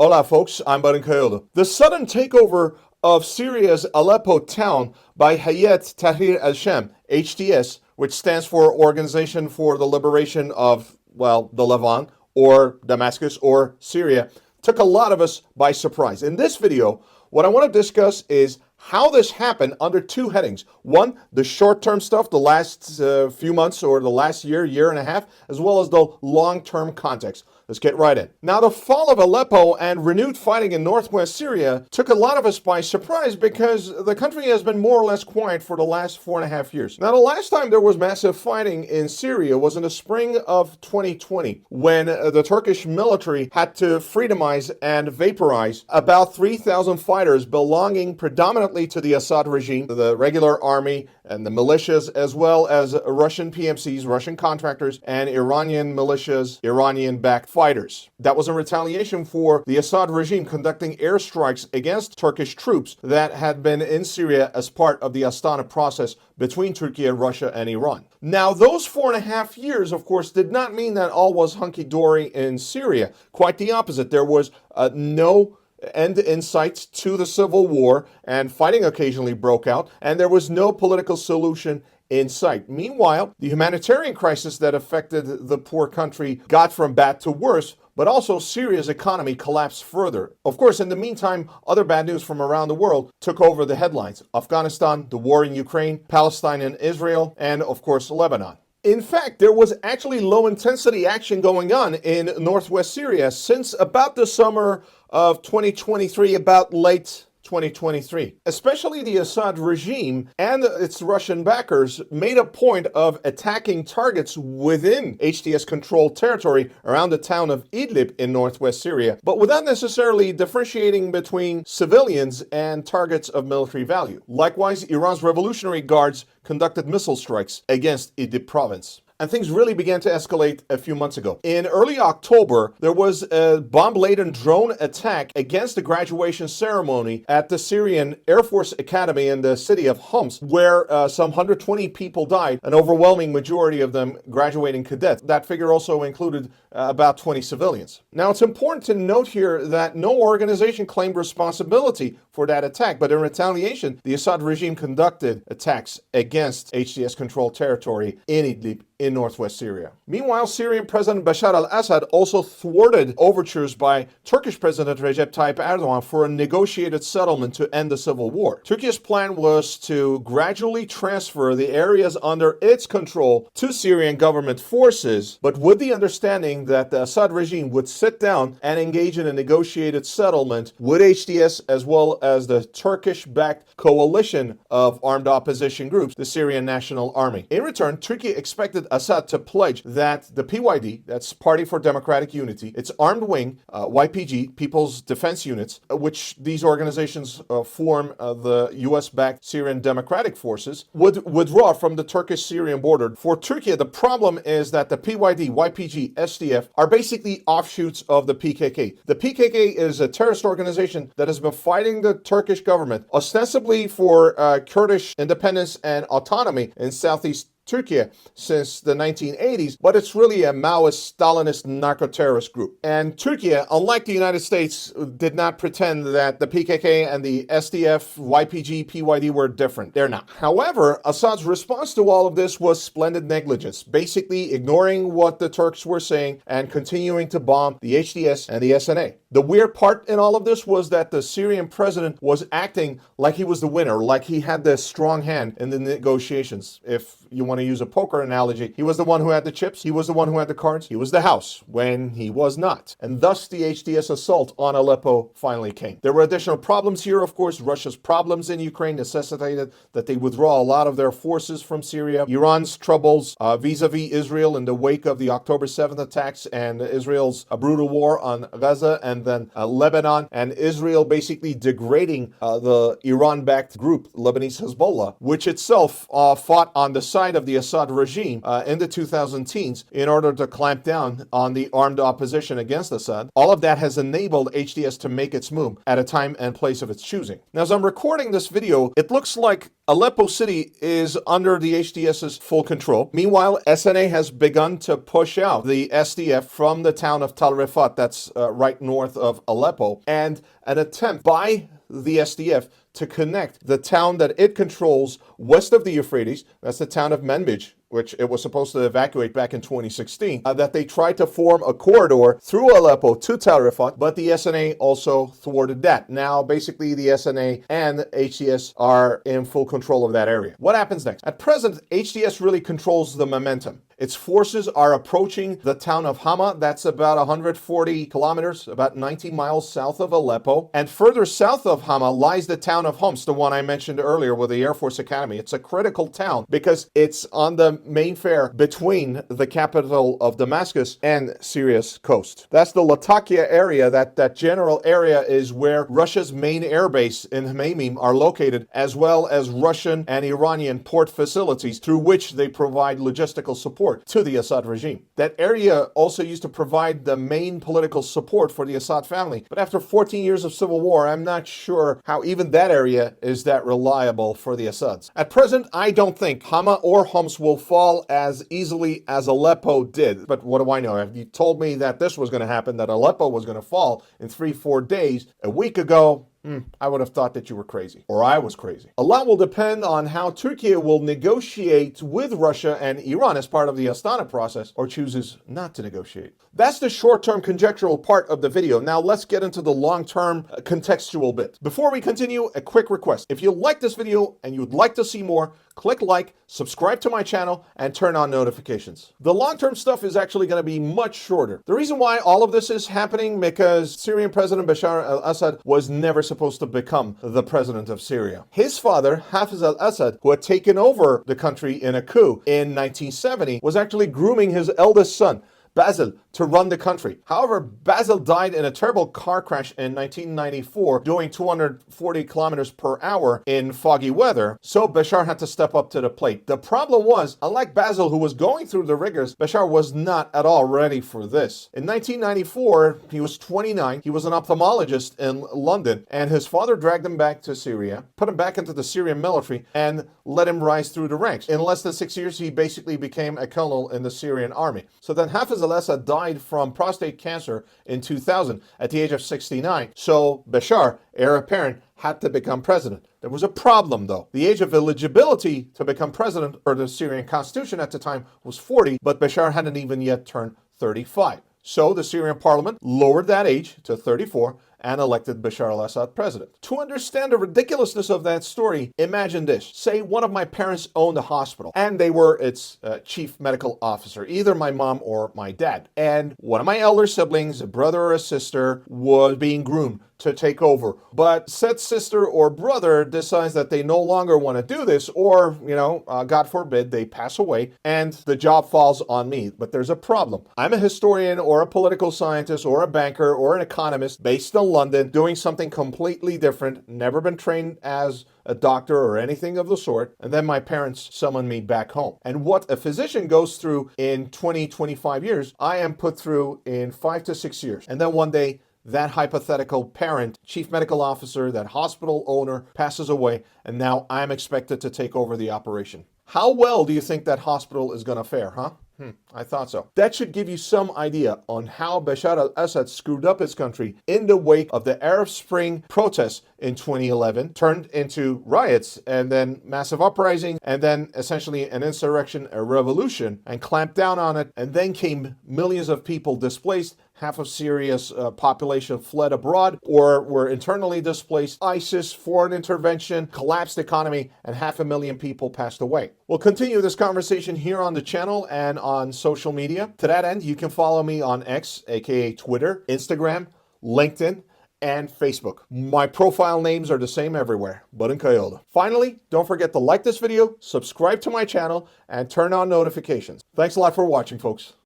Hola folks, I'm Kayaoğlu. The sudden takeover of Syria's Aleppo town by Hayat Tahrir Al-Sham, HTS, which stands for Organization for the Liberation of, well, the Levant, or Damascus, or Syria, took a lot of us by surprise. In this video, what I want to discuss is how this happened under two headings. One, the short-term stuff, the last few months or the last year and a half, as well as the long-term context. Let's get right in. Now, the fall of Aleppo and renewed fighting in northwest Syria took a lot of us by surprise because the country has been more or less quiet for the last 4.5 years. Now, the last time there was massive fighting in Syria was in the spring of 2020 when the Turkish military had to freedomize and vaporize about 3,000 fighters belonging predominantly to the Assad regime, the regular army and the militias, as well as Russian PMCs, Russian contractors, and Iranian militias, Iranian-backed fighters. That was in retaliation for the Assad regime conducting airstrikes against Turkish troops that had been in Syria as part of the Astana process between Turkey, Russia, and Iran. Now, those 4.5 years, of course, did not mean that all was hunky-dory in Syria. Quite the opposite. There was no end in sight to the civil war, and fighting occasionally broke out, and there was no political solution in sight. Meanwhile, the humanitarian crisis that affected the poor country got from bad to worse, but also Syria's economy collapsed further. Of course, in the meantime, other bad news from around the world took over the headlines. Afghanistan, the war in Ukraine, Palestine and Israel, and of course, Lebanon. In fact, there was actually low-intensity action going on in northwest Syria since about the summer of 2023, about late 2023. Especially the Assad regime and its Russian backers made a point of attacking targets within HTS-controlled territory around the town of Idlib in northwest Syria, but without necessarily differentiating between civilians and targets of military value. Likewise, Iran's Revolutionary Guards conducted missile strikes against Idlib province. And things really began to escalate a few months ago. In early October, there was a bomb-laden drone attack against the graduation ceremony at the Syrian Air Force Academy in the city of Homs, where some 120 people died, an overwhelming majority of them graduating cadets. That figure also included about 20 civilians. Now, it's important to note here that no organization claimed responsibility for that attack, but in retaliation, the Assad regime conducted attacks against HTS-controlled territory in Idlib in northwest Syria. Meanwhile, Syrian President Bashar Al-Assad also thwarted overtures by Turkish President Recep Tayyip Erdogan for a negotiated settlement to end the civil war. Turkey's plan was to gradually transfer the areas under its control to Syrian government forces, but with the understanding that the Assad regime would sit down and engage in a negotiated settlement with HTS as well as the Turkish-backed coalition of armed opposition groups, the Syrian National Army. In return, Turkey expected Assad to pledge that the PYD, that's Party for Democratic Unity, its armed wing, YPG, People's Defense Units, which these organizations form the US-backed Syrian Democratic Forces, would withdraw from the Turkish-Syrian border. For Turkey, the problem is that the PYD, YPG, SDF are basically offshoots of the PKK. The PKK is a terrorist organization that has been fighting the Turkish government, ostensibly for Kurdish independence and autonomy in southeast Turkey since the 1980s, but it's really a Maoist, Stalinist, narco-terrorist group. And Turkey, unlike the United States, did not pretend that the PKK and the SDF, YPG, PYD were different. They're not. However, Assad's response to all of this was splendid negligence, basically ignoring what the Turks were saying and continuing to bomb the HTS and the SNA. The weird part in all of this was that the Syrian president was acting like he was the winner, like he had the strong hand in the negotiations. If you want to use a poker analogy, he was the one who had the chips, he was the one who had the cards, he was the house when he was not. And thus the HTS assault on Aleppo finally came. There were additional problems here, of course. Russia's problems in Ukraine necessitated that they withdraw a lot of their forces from Syria. Iran's troubles vis-a-vis Israel in the wake of the October 7th attacks and Israel's brutal war on Gaza, and then Lebanon, and Israel basically degrading the Iran-backed group, Lebanese Hezbollah, which itself fought on the side of the Assad regime in the 2010s in order to clamp down on the armed opposition against Assad. All of that has enabled HTS to make its move at a time and place of its choosing. Now, as I'm recording this video, it looks like Aleppo city is under the HTS's full control. Meanwhile, SNA has begun to push out the SDF from the town of Tal Rifat, that's right north of Aleppo, and an attempt by the SDF to connect the town that it controls west of the Euphrates, that's the town of Manbij, which it was supposed to evacuate back in 2016, that they tried to form a corridor through Aleppo to Tal Rifat, but the SNA also thwarted that. Now, basically, the SNA and HTS are in full control of that area. What happens next? At present, HTS really controls the momentum. Its forces are approaching the town of Hama. That's about 140 kilometers, about 90 miles south of Aleppo. And further south of Hama lies the town of Homs, the one I mentioned earlier with the Air Force Academy. It's a critical town because it's on the main fare between the capital of Damascus and Syria's coast. That's the Latakia area. That general area is where Russia's main airbase in Hmeimim are located, as well as Russian and Iranian port facilities through which they provide logistical support to the Assad regime. That area also used to provide the main political support for the Assad family. But after 14 years of civil war, I'm not sure how even that area is that reliable for the Assads. At present, I don't think Hama or Homs will fall as easily as Aleppo did. But what do I know? If you told me that this was going to happen, that Aleppo was going to fall in 3-4 days a week ago, I would have thought that you were crazy, or I was crazy. A lot will depend on how Turkey will negotiate with Russia and Iran as part of the Astana process, or chooses not to negotiate. That's the short-term conjectural part of the video. Now let's get into the long-term contextual bit. Before we continue, a quick request. If you like this video and you would like to see more, click like, subscribe to my channel, and turn on notifications. The long-term stuff is actually going to be much shorter. The reason why all of this is happening because Syrian President Bashar Al-Assad was never supposed to become the president of Syria. His father, Hafez al-Assad, who had taken over the country in a coup in 1970, was actually grooming his eldest son, Basil, to run the country. However, Basil died in a terrible car crash in 1994, doing 240 kilometers per hour in foggy weather, so Bashar had to step up to the plate. The problem was, unlike Basil, who was going through the rigors, Bashar was not at all ready for this. In 1994, he was 29, he was an ophthalmologist in London, and his father dragged him back to Syria, put him back into the Syrian military, and let him rise through the ranks. In less than 6 years, he basically became a colonel in the Syrian army. So then Hafez al-Assad died from prostate cancer in 2000 at the age of 69. So Bashar, heir apparent, had to become president. There was a problem though. The age of eligibility to become president, or the Syrian constitution at the time, was 40, but Bashar hadn't even yet turned 35. So the Syrian parliament lowered that age to 34 and elected Bashar al-Assad president. To understand the ridiculousness of that story, imagine this. Say one of my parents owned a hospital and they were its chief medical officer, either my mom or my dad. And one of my elder siblings, a brother or a sister, was being groomed to take over. But said sister or brother decides that they no longer want to do this, or, God forbid, they pass away and the job falls on me. But there's a problem. I'm a historian or a political scientist or a banker or an economist based in London doing something completely different, never been trained as a doctor or anything of the sort, and then my parents summon me back home. And what a physician goes through in 20-25 years, I am put through in 5 to 6 years. And then one day, that hypothetical parent, chief medical officer, that hospital owner passes away, and now I'm expected to take over the operation. How well do you think that hospital is going to fare, huh? I thought so. That should give you some idea on how Bashar al-Assad screwed up his country in the wake of the Arab Spring protests in 2011, turned into riots and then massive uprising and then essentially an insurrection, a revolution, and clamped down on it. And then came millions of people displaced. Half of Syria's population fled abroad or were internally displaced. ISIS, foreign intervention, collapsed economy, and 500,000 people passed away. We'll continue this conversation here on the channel and on social media. To that end, you can follow me on X, aka Twitter, Instagram, LinkedIn, and Facebook. My profile names are the same everywhere, but in Kayaoğlu. Finally, don't forget to like this video, subscribe to my channel, and turn on notifications. Thanks a lot for watching, folks.